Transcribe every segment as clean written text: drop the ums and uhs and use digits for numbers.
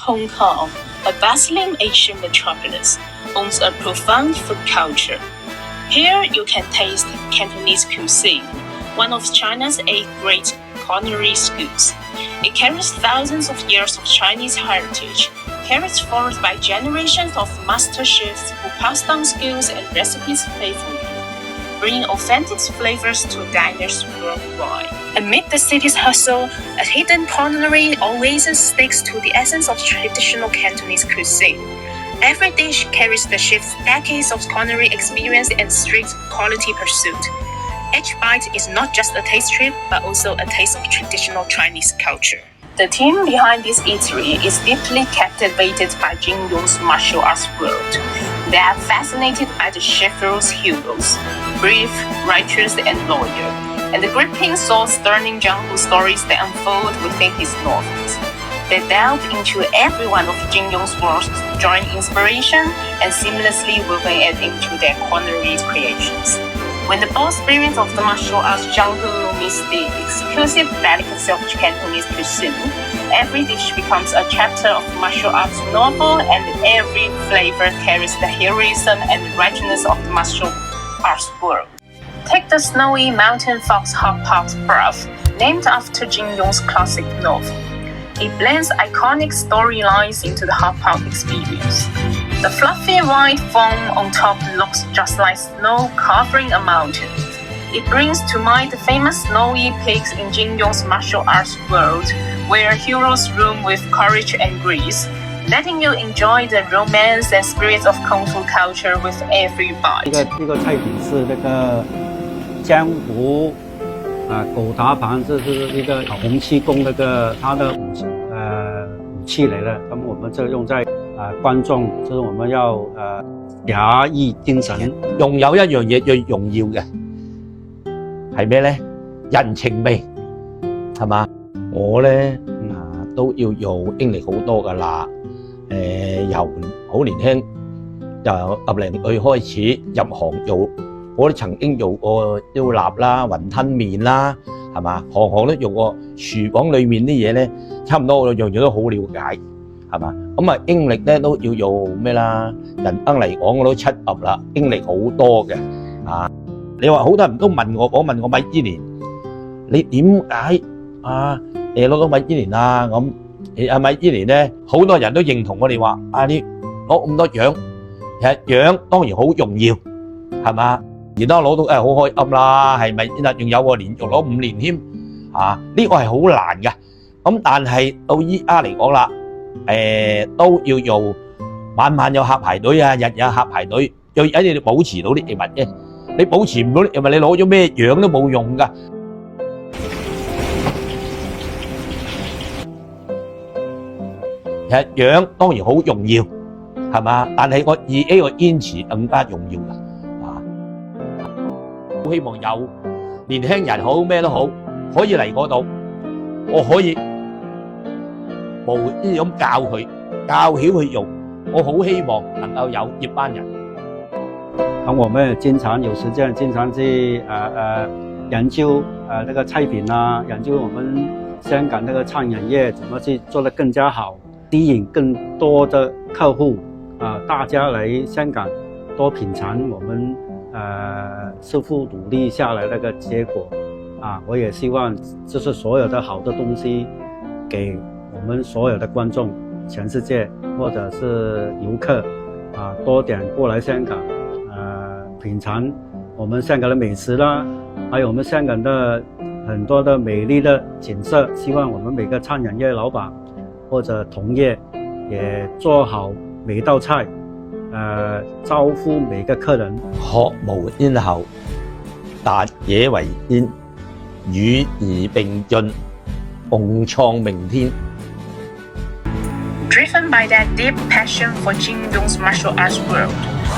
Hong Kong, a bustling Asian metropolis, owns a profound food culture. Here you can taste Cantonese cuisine, one of China's 8 great culinary schools. It carries thousands of years of Chinese heritage, carried forward by generations of master chefs who pass down skills and recipes faithfully, bringing authentic flavors to diners worldwide. Amid the city's hustle, a hidden culinary oasis sticks to the essence of traditional Cantonese cuisine. Every dish carries the chef's decades of culinary experience and strict quality pursuit. Each bite is not just a taste trip, but also a taste of traditional Chinese culture. The team behind this eatery is deeply captivated by Jin Yong's martial arts world. They are fascinated by the chivalrous heroes, brave, righteous, and loyal, and the gripping soul-stirring jungle stories that unfold within his novels. They delve into every one of Jin Yong's worlds, drawing inspiration and seamlessly woven it into their culinary creations. When the bold spirit of the martial arts jungle meets the exclusive delicacy of Cantonese cuisine, every dish becomes a chapter of martial arts novel, and every flavor carries the heroism and righteousness of the martial arts world. Take the snowy mountain fox hot pot broth, named after Jin Yong's classic novel. It blends iconic storylines into the hot pot experience. The fluffy white foam on top looks just like snow covering a mountain. It brings to mind the famous snowy peaks in Jin Yong's martial arts world, where heroes roam with courage and grace, letting you enjoy the romance and spirit of Kung Fu culture with every bite. 这个菜品是那个江湖狗达盘，这是一个洪七公那个他的武器来的。那么我们这用在觀眾，就是我們要假意精神。仲有一樣嘢最重要嘅係咩咧？人情味，係嘛？我咧都要做經歷好多㗎啦。由好年輕，由10歲開始入行做，我都曾經做過燒臘啦、雲吞麵啦，係嘛？行行都做過。廚房裏面啲嘢咧，差唔多我樣樣都好了解。係嘛？咁啊，經歷咧都要做咩啦？人生嚟講，我都7入啦，經歷好多嘅你話好多人都問我講問我米芝蓮，你點解攞到米芝蓮啊？咁米芝蓮咧，好多人都認同我哋話你攞咁多獎，其實獎當然好重要，係嘛？而家攞到好開心啦，係咪？仲有連續攞5年添呢個係好難嘅。咁但係到依家嚟講啦。都要做，晚晚有客排隊啊，日有客排隊，最緊要你保持到啲食物啫。你保持唔到啲食物，你攞咗咩樣都冇用㗎。其實樣當然好重要，係嘛？但係我自己個堅持更加重要㗎。好希望有年輕人好咩都好，可以嚟嗰度，我可以。無呢種教佢，教曉佢用，我好希望能夠有接班人。咁我們經常有時間，經常去研究那個菜品啊，研究我們香港那個餐飲業怎麼去做得更加好，吸引更多的客戶大家來香港多品嘗我們師傅努力下來那個結果我也希望就是所有的好的東西給我們所有的觀眾，全世界或者是遊客多點過來香港品嘗我們香港的美食啦，還有我們香港的很多的美麗的景色。希望我們每個餐飲業老闆或者同業也做好每道菜招呼每個客人。學無煙後，達野為先，與時並進，共創明天。Driven by that deep passion for Jin Yong's martial arts world,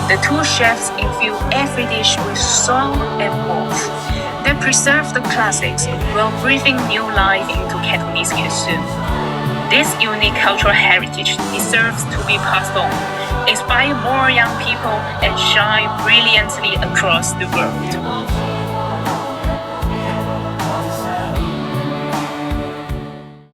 the two chefs infuse every dish with soul and warmth. They preserve the classics while breathing new life into Cantonese cuisine. This unique cultural heritage deserves to be passed on, inspire more young people, and shine brilliantly across the world.